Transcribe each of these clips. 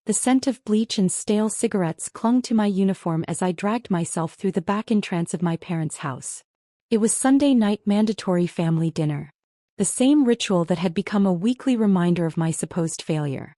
The scent of bleach and stale cigarettes clung to my uniform as I dragged myself through the back entrance of my parents' house. It was Sunday night mandatory family dinner. The same ritual that had become a weekly reminder of my supposed failure.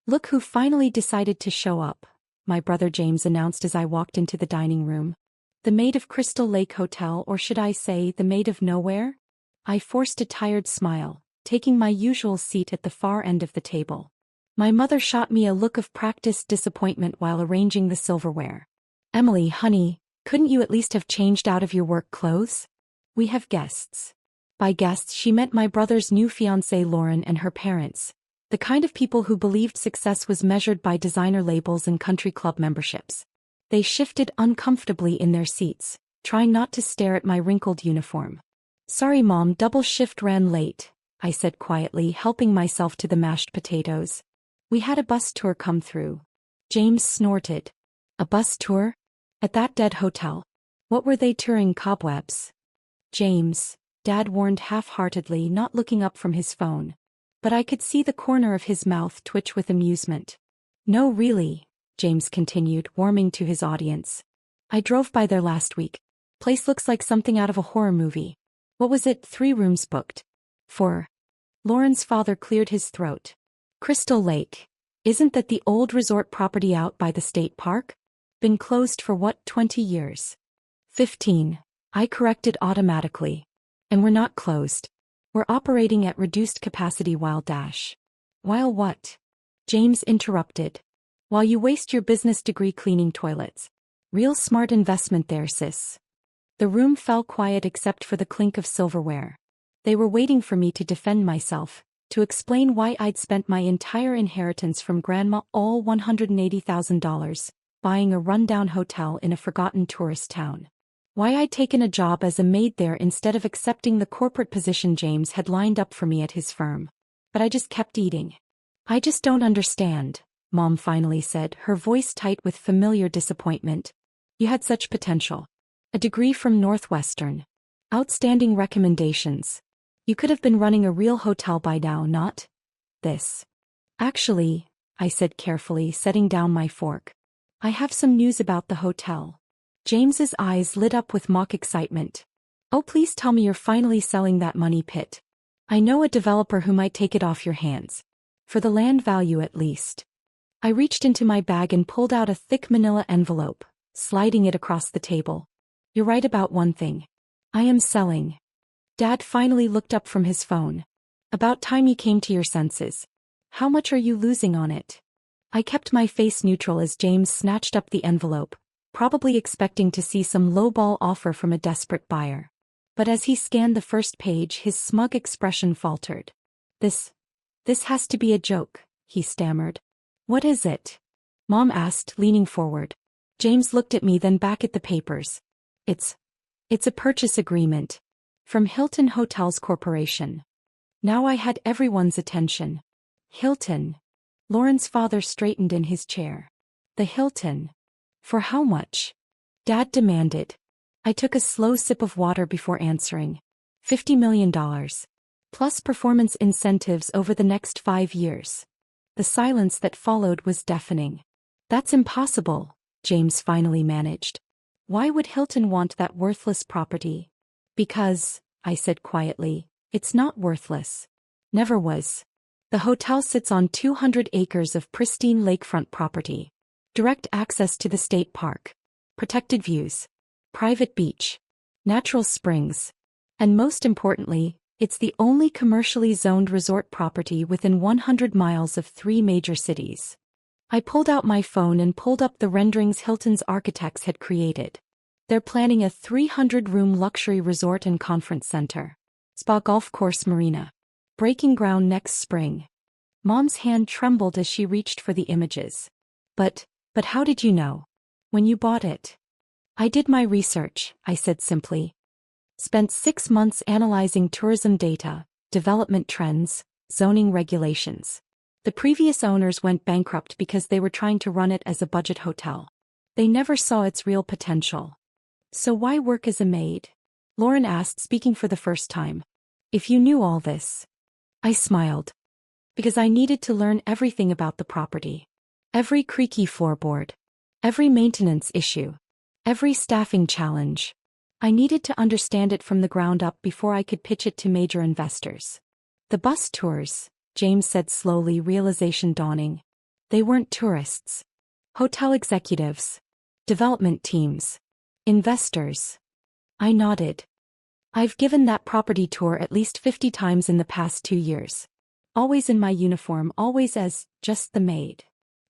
"Look who finally decided to show up," my brother James announced as I walked into the dining room. "The maid of Crystal Lake Hotel, or should I say, the maid of nowhere?" I forced a tired smile, taking my usual seat at the far end of the table. My mother shot me a look of practiced disappointment while arranging the silverware. "Emily, honey, couldn't you at least have changed out of your work clothes? We have guests." By guests she meant my brother's new fiancée Lauren and her parents, the kind of people who believed success was measured by designer labels and country club memberships. They shifted uncomfortably in their seats, trying not to stare at my wrinkled uniform. "Sorry Mom, double shift ran late," I said quietly, helping myself to the mashed potatoes. "We had a bus tour come through." James snorted. "A bus tour? At that dead hotel? What were they touring, cobwebs?" "James," Dad warned half-heartedly, not looking up from his phone. But I could see the corner of his mouth twitch with amusement. "No, really," James continued, warming to his audience. "I drove by there last week. Place looks like something out of a horror movie. What was it, 3 rooms booked? 4. Lauren's father cleared his throat. "Crystal Lake. Isn't that the old resort property out by the state park? Been closed for what, 20 years? 15. I corrected automatically. "And we're not closed. We're operating at reduced capacity while While what?" James interrupted. "While you waste your business degree cleaning toilets. Real smart investment there, sis." The room fell quiet except for the clink of silverware. They were waiting for me to defend myself, to explain why I'd spent my entire inheritance from Grandma, all $180,000, buying a rundown hotel in a forgotten tourist town. Why I'd taken a job as a maid there instead of accepting the corporate position James had lined up for me at his firm. But I just kept eating. "I just don't understand," Mom finally said, her voice tight with familiar disappointment. "You had such potential. A degree from Northwestern. Outstanding recommendations. You could have been running a real hotel by now, not this." "Actually," I said carefully, setting down my fork, "I have some news about the hotel." James's eyes lit up with mock excitement. "Oh, please tell me you're finally selling that money pit. I know a developer who might take it off your hands. For the land value at least." I reached into my bag and pulled out a thick manila envelope, sliding it across the table. "You're right about one thing. I am selling." Dad finally looked up from his phone. "About time you came to your senses. How much are you losing on it?" I kept my face neutral as James snatched up the envelope, probably expecting to see some lowball offer from a desperate buyer. But as he scanned the first page, his smug expression faltered. This has to be a joke," he stammered. "What is it?" Mom asked, leaning forward. James looked at me, then back at the papers. It's a purchase agreement. From Hilton Hotels Corporation." Now I had everyone's attention. "Hilton?" Lauren's father straightened in his chair. "The Hilton? For how much?" Dad demanded. I took a slow sip of water before answering. $50 million. Plus performance incentives over the next 5 years. The silence that followed was deafening. "That's impossible," James finally managed. "Why would Hilton want that worthless property?" "Because," I said quietly, "it's not worthless. Never was. The hotel sits on 200 acres of pristine lakefront property. Direct access to the state park. Protected views. Private beach. Natural springs. And most importantly, it's the only commercially zoned resort property within 100 miles of 3 major cities." I pulled out my phone and pulled up the renderings Hilton's architects had created. They're planning a 300-room luxury resort and conference center. Spa golf course marina. Breaking ground next spring. Mom's hand trembled as she reached for the images. But how did you know? When you bought it?" "I did my research," I said simply. "Spent 6 months analyzing tourism data, development trends, zoning regulations. The previous owners went bankrupt because they were trying to run it as a budget hotel. They never saw its real potential." "So why work as a maid?" Lauren asked, speaking for the first time. "If you knew all this." I smiled. "Because I needed to learn everything about the property. Every creaky floorboard. Every maintenance issue. Every staffing challenge. I needed to understand it from the ground up before I could pitch it to major investors. The bus tours, James said slowly, realization dawning. They weren't tourists. Hotel executives. Development teams. Investors. I nodded. I've given that property tour at least 50 times in the past 2 years. Always in my uniform, always as just the maid.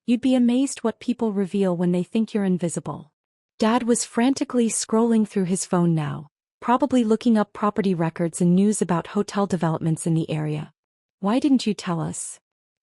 You'd be amazed what people reveal when they think you're invisible. Dad was frantically scrolling through his phone now, probably looking up property records and news about hotel developments in the area. Why didn't you tell us?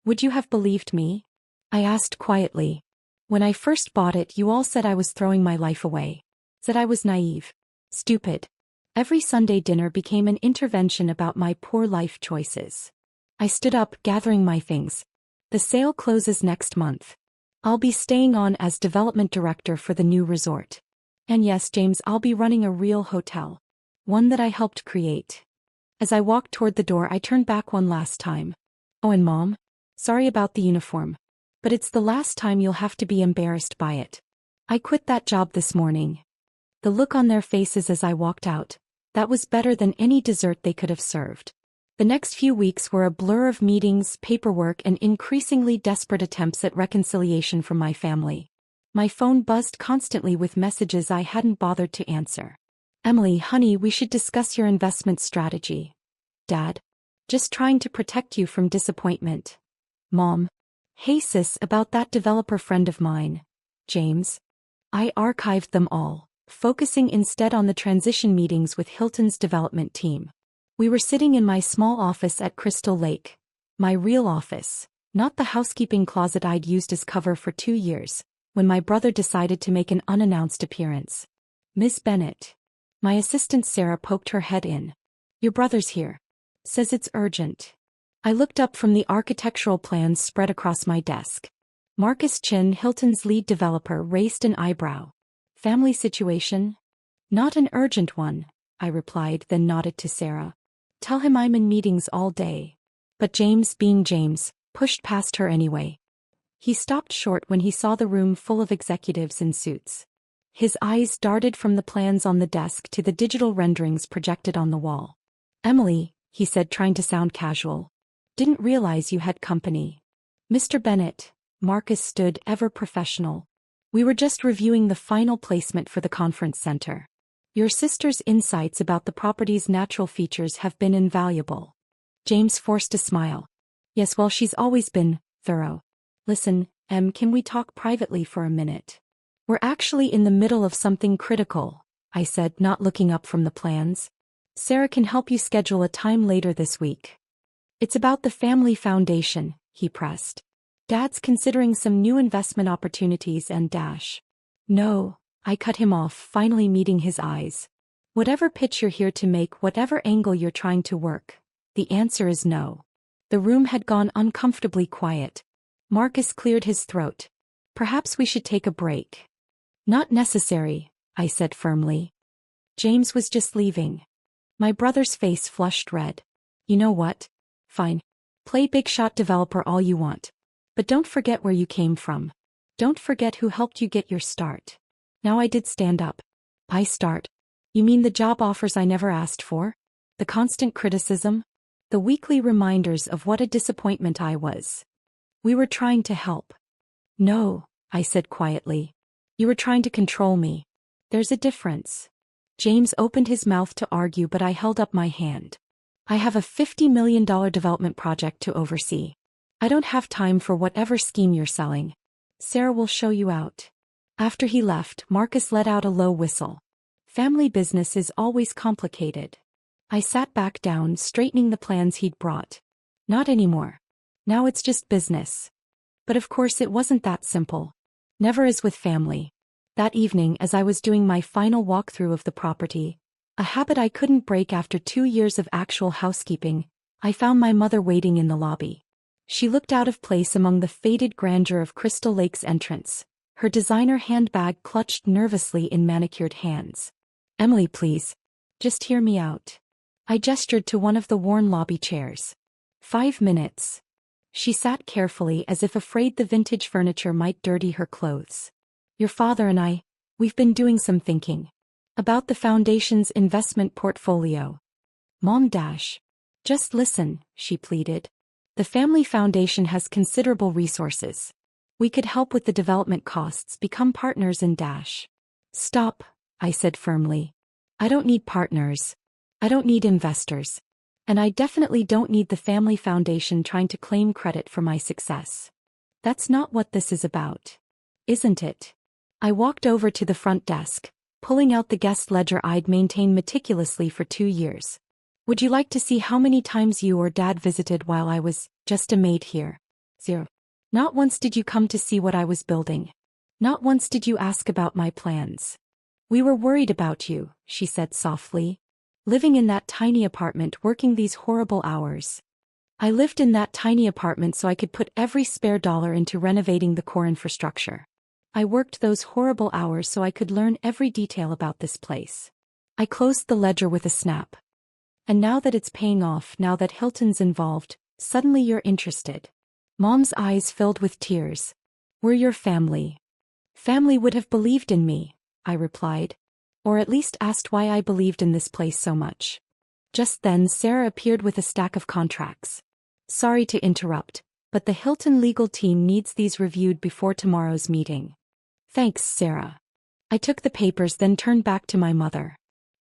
Would you have believed me? I asked quietly. When I first bought it, you all said I was throwing my life away. Said I was naive. Stupid. Every Sunday dinner became an intervention about my poor life choices. I stood up, gathering my things. The sale closes next month. I'll be staying on as development director for the new resort. And yes, James, I'll be running a real hotel. One that I helped create. As I walked toward the door, I turned back one last time. Oh, and Mom? Sorry about the uniform. But it's the last time you'll have to be embarrassed by it. I quit that job this morning. The look on their faces as I walked out, that was better than any dessert they could have served. The next few weeks were a blur of meetings, paperwork, and increasingly desperate attempts at reconciliation from my family. My phone buzzed constantly with messages I hadn't bothered to answer. Emily, honey, we should discuss your investment strategy. Dad. Just trying to protect you from disappointment. Mom. Hey sis, about that developer friend of mine. James. I archived them all, focusing instead on the transition meetings with Hilton's development team. We were sitting in my small office at Crystal Lake. My real office, not the housekeeping closet I'd used as cover for 2 years, when my brother decided to make an unannounced appearance. Miss Bennett. My assistant Sarah poked her head in. Your brother's here. Says it's urgent. I looked up from the architectural plans spread across my desk. Marcus Chin, Hilton's lead developer, raised an eyebrow. Family situation? Not an urgent one, I replied, then nodded to Sarah. Tell him I'm in meetings all day. But James, being James, pushed past her anyway. He stopped short when he saw the room full of executives in suits. His eyes darted from the plans on the desk to the digital renderings projected on the wall. Emily, he said, trying to sound casual. Didn't realize you had company. Mr. Bennett, Marcus stood, ever professional. We were just reviewing the final placement for the conference center. Your sister's insights about the property's natural features have been invaluable. James forced a smile. Yes, well, she's always been thorough. Listen, Em, can we talk privately for a minute? We're actually in the middle of something critical, I said, not looking up from the plans. Sarah can help you schedule a time later this week. It's about the family foundation, he pressed. Dad's considering some new investment opportunities and dash. No, I cut him off, finally meeting his eyes. Whatever pitch you're here to make, whatever angle you're trying to work, the answer is no. The room had gone uncomfortably quiet. Marcus cleared his throat. Perhaps we should take a break. Not necessary, I said firmly. James was just leaving. My brother's face flushed red. You know what? Fine. Play big shot developer all you want. But don't forget where you came from. Don't forget who helped you get your start. Now I did stand up. I start. You mean the job offers I never asked for? The constant criticism? The weekly reminders of what a disappointment I was. We were trying to help. No, I said quietly. You were trying to control me. There's a difference. James opened his mouth to argue, but I held up my hand. I have a $50 million development project to oversee. I don't have time for whatever scheme you're selling. Sarah will show you out. After he left, Marcus let out a low whistle. Family business is always complicated. I sat back down, straightening the plans he'd brought. Not anymore. Now it's just business. But of course it wasn't that simple. Never is with family. That evening, as I was doing my final walkthrough of the property, a habit I couldn't break after 2 years of actual housekeeping, I found my mother waiting in the lobby. She looked out of place among the faded grandeur of Crystal Lake's entrance, her designer handbag clutched nervously in manicured hands. Emily, please. Just hear me out. I gestured to one of the worn lobby chairs. 5 minutes. She sat carefully as if afraid the vintage furniture might dirty her clothes. Your father and we've been doing some thinking about the foundation's investment portfolio. Mom dash. Just listen, she pleaded. The family foundation has considerable resources. We could help with the development costs, become partners in dash. Stop, I said firmly. I don't need partners. I don't need investors. And I definitely don't need the family foundation trying to claim credit for my success. That's not what this is about. Isn't it? I walked over to the front desk, pulling out the guest ledger I'd maintained meticulously for 2 years. Would you like to see how many times you or Dad visited while I was just a maid here? 0. Not once did you come to see what I was building. Not once did you ask about my plans. We were worried about you, she said softly. Living in that tiny apartment, working these horrible hours. I lived in that tiny apartment so I could put every spare dollar into renovating the core infrastructure. I worked those horrible hours so I could learn every detail about this place. I closed the ledger with a snap. And now that it's paying off, now that Hilton's involved, suddenly you're interested. Mom's eyes filled with tears. We're your family. Family would have believed in me, I replied. Or at least asked why I believed in this place so much. Just then Sarah appeared with a stack of contracts. Sorry to interrupt, but the Hilton legal team needs these reviewed before tomorrow's meeting. Thanks, Sarah. I took the papers, then turned back to my mother.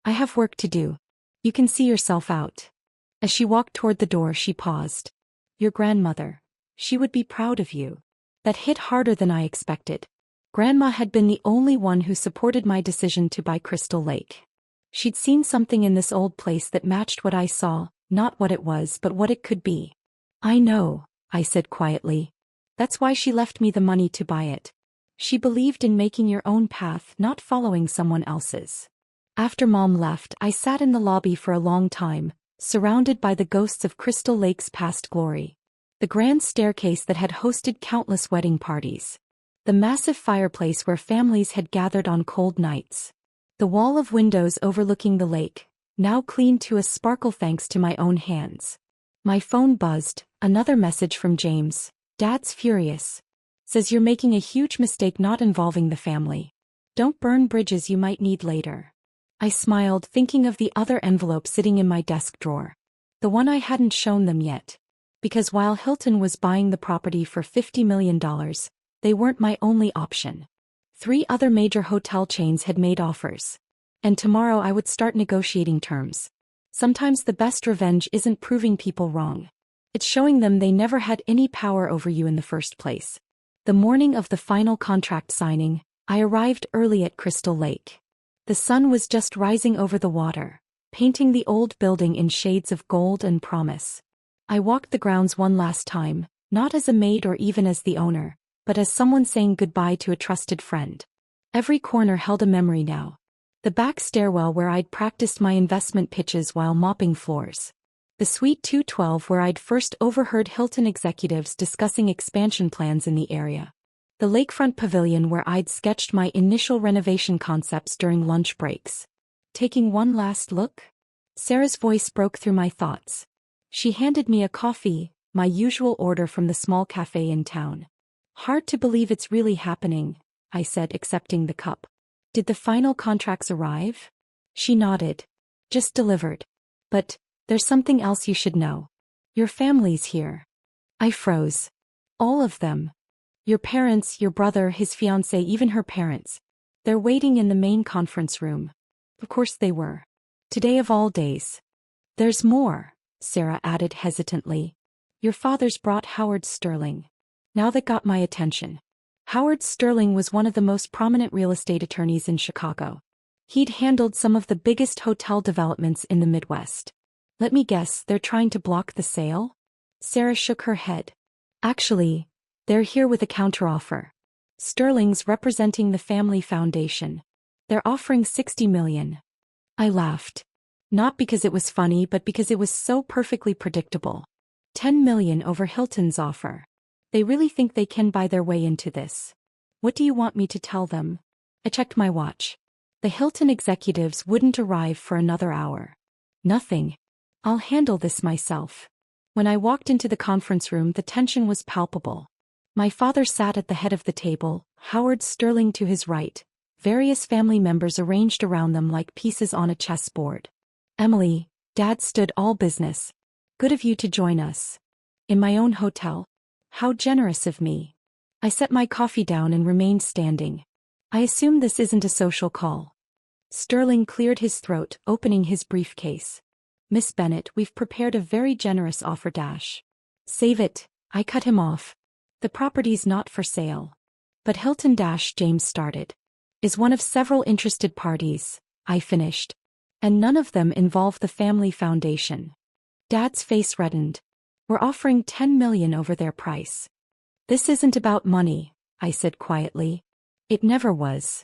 I have work to do. You can see yourself out. As she walked toward the door, she paused. Your grandmother. She would be proud of you. That hit harder than I expected. Grandma had been the only one who supported my decision to buy Crystal Lake. She'd seen something in this old place that matched what I saw, not what it was but what it could be. I know, I said quietly. That's why she left me the money to buy it. She believed in making your own path, not following someone else's. After Mom left, I sat in the lobby for a long time, surrounded by the ghosts of Crystal Lake's past glory. The grand staircase that had hosted countless wedding parties. The massive fireplace where families had gathered on cold nights. The wall of windows overlooking the lake, now cleaned to a sparkle thanks to my own hands. My phone buzzed, another message from James. Dad's furious. Says you're making a huge mistake not involving the family. Don't burn bridges you might need later. I smiled, thinking of the other envelope sitting in my desk drawer. The one I hadn't shown them yet. Because while Hilton was buying the property for $50 million, they weren't my only option. 3 other major hotel chains had made offers. And tomorrow I would start negotiating terms. Sometimes the best revenge isn't proving people wrong. It's showing them they never had any power over you in the first place. The morning of the final contract signing, I arrived early at Crystal Lake. The sun was just rising over the water, painting the old building in shades of gold and promise. I walked the grounds one last time, not as a maid or even as the owner, but as someone saying goodbye to a trusted friend. Every corner held a memory now. The back stairwell where I'd practiced my investment pitches while mopping floors. The Suite 212 where I'd first overheard Hilton executives discussing expansion plans in the area. The lakefront pavilion where I'd sketched my initial renovation concepts during lunch breaks. Taking one last look? Sarah's voice broke through my thoughts. She handed me a coffee, my usual order from the small cafe in town. Hard to believe it's really happening, I said, accepting the cup. Did the final contracts arrive? She nodded. Just delivered. But there's something else you should know. Your family's here. I froze. All of them. Your parents, your brother, his fiancée, even her parents. They're waiting in the main conference room. Of course they were. Today of all days. There's more, Sarah added hesitantly. Your father's brought Howard Sterling. Now that got my attention. Howard Sterling was one of the most prominent real estate attorneys in Chicago. He'd handled some of the biggest hotel developments in the Midwest. Let me guess, they're trying to block the sale? Sarah shook her head. Actually, they're here with a counteroffer. Sterling's representing the family foundation. They're offering $60 million. I laughed. Not because it was funny, but because it was so perfectly predictable. $10 million over Hilton's offer. They really think they can buy their way into this. What do you want me to tell them? I checked my watch. The Hilton executives wouldn't arrive for another hour. Nothing. I'll handle this myself. When I walked into the conference room, the tension was palpable. My father sat at the head of the table, Howard Sterling to his right, various family members arranged around them like pieces on a chessboard. Emily, Dad stood all business. Good of you to join us. In my own hotel? How generous of me. I set my coffee down and remained standing. I assume this isn't a social call. Sterling cleared his throat, opening his briefcase. Miss Bennett, we've prepared a very generous offer. Save it, I cut him off. The property's not for sale. But Hilton James started. Is one of several interested parties, I finished. And none of them involve the family foundation. Dad's face reddened. We're offering $10 million over their price. This isn't about money, I said quietly. It never was.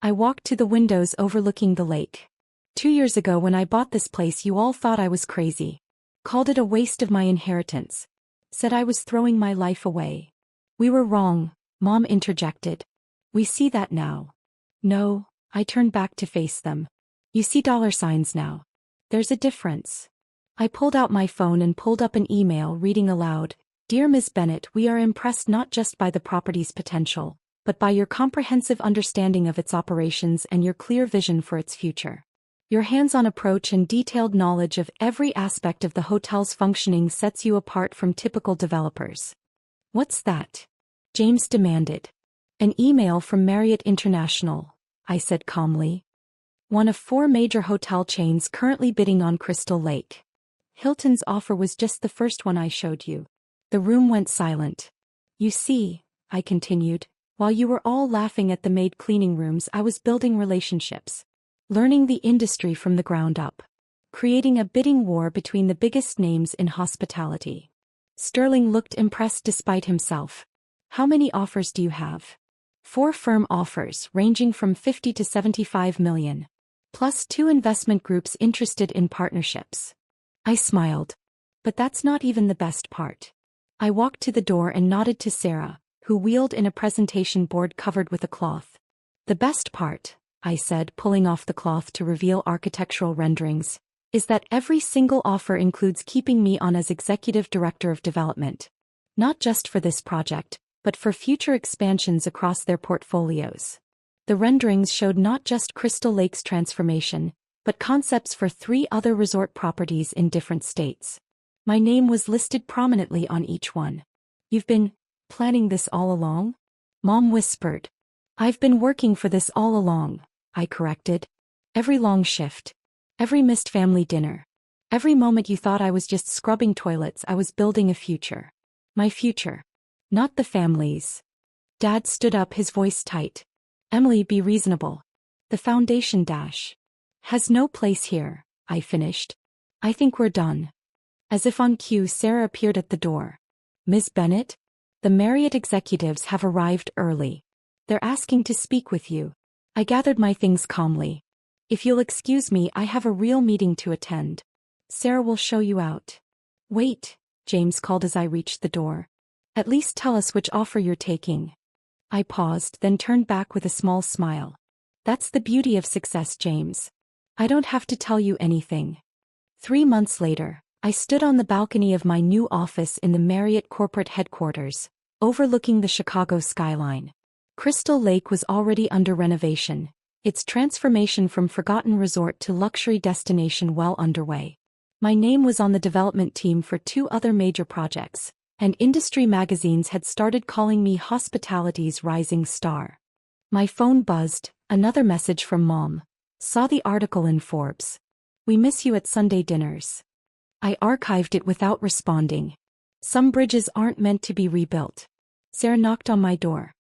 I walked to the windows overlooking the lake. 2 years ago when I bought this place you all thought I was crazy. Called it a waste of my inheritance. Said I was throwing my life away. We were wrong, Mom interjected. We see that now. No, I turned back to face them. You see dollar signs now. There's a difference. I pulled out my phone and pulled up an email reading aloud. Dear Ms. Bennett, we are impressed not just by the property's potential, but by your comprehensive understanding of its operations and your clear vision for its future. Your hands-on approach and detailed knowledge of every aspect of the hotel's functioning sets you apart from typical developers. What's that? James demanded. An email from Marriott International, I said calmly. One of 4 major hotel chains currently bidding on Crystal Lake. Hilton's offer was just the first one I showed you. The room went silent. You see, I continued, while you were all laughing at the maid cleaning rooms, I was building relationships. Learning the industry from the ground up. Creating a bidding war between the biggest names in hospitality. Sterling looked impressed despite himself. How many offers do you have? 4 firm offers ranging from $50 to $75 million. Plus 2 investment groups interested in partnerships. I smiled. But that's not even the best part. I walked to the door and nodded to Sarah, who wheeled in a presentation board covered with a cloth. The best part, I said, pulling off the cloth to reveal architectural renderings, is that every single offer includes keeping me on as executive director of development. Not just for this project, but for future expansions across their portfolios. The renderings showed not just Crystal Lake's transformation, but concepts for 3 other resort properties in different states. My name was listed prominently on each one. You've been planning this all along? Mom whispered. I've been working for this all along, I corrected. Every long shift. Every missed family dinner. Every moment you thought I was just scrubbing toilets, I was building a future. My future. Not the family's. Dad stood up, his voice tight. Emily, be reasonable. The foundation has no place here, I finished. I think we're done. As if on cue, Sarah appeared at the door. Ms. Bennett? The Marriott executives have arrived early. They're asking to speak with you. I gathered my things calmly. If you'll excuse me, I have a real meeting to attend. Sarah will show you out. Wait, James called as I reached the door. At least tell us which offer you're taking. I paused, then turned back with a small smile. That's the beauty of success, James. I don't have to tell you anything. 3 months later, I stood on the balcony of my new office in the Marriott corporate headquarters, overlooking the Chicago skyline. Crystal Lake was already under renovation, its transformation from forgotten resort to luxury destination well underway. My name was on the development team for 2 other major projects, and industry magazines had started calling me hospitality's rising star. My phone buzzed, another message from Mom. Saw the article in Forbes. We miss you at Sunday dinners. I archived it without responding. Some bridges aren't meant to be rebuilt. Sarah knocked on my door.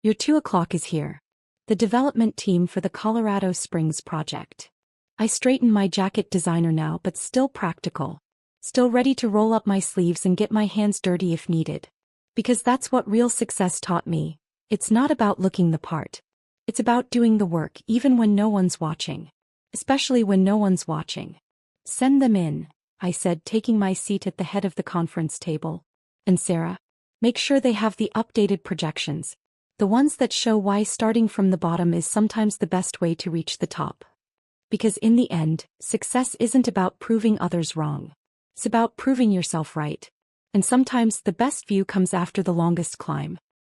Your 2 o'clock is here. The development team for the Colorado Springs project. I straightened my jacket, designer now but still practical. Still ready to roll up my sleeves and get my hands dirty if needed. Because that's what real success taught me. It's not about looking the part. It's about doing the work even when no one's watching. Especially when no one's watching. Send them in, I said, taking my seat at the head of the conference table. And Sarah, make sure they have the updated projections. The ones that show why starting from the bottom is sometimes the best way to reach the top. Because in the end, success isn't about proving others wrong. It's about proving yourself right. And sometimes the best view comes after the longest climb.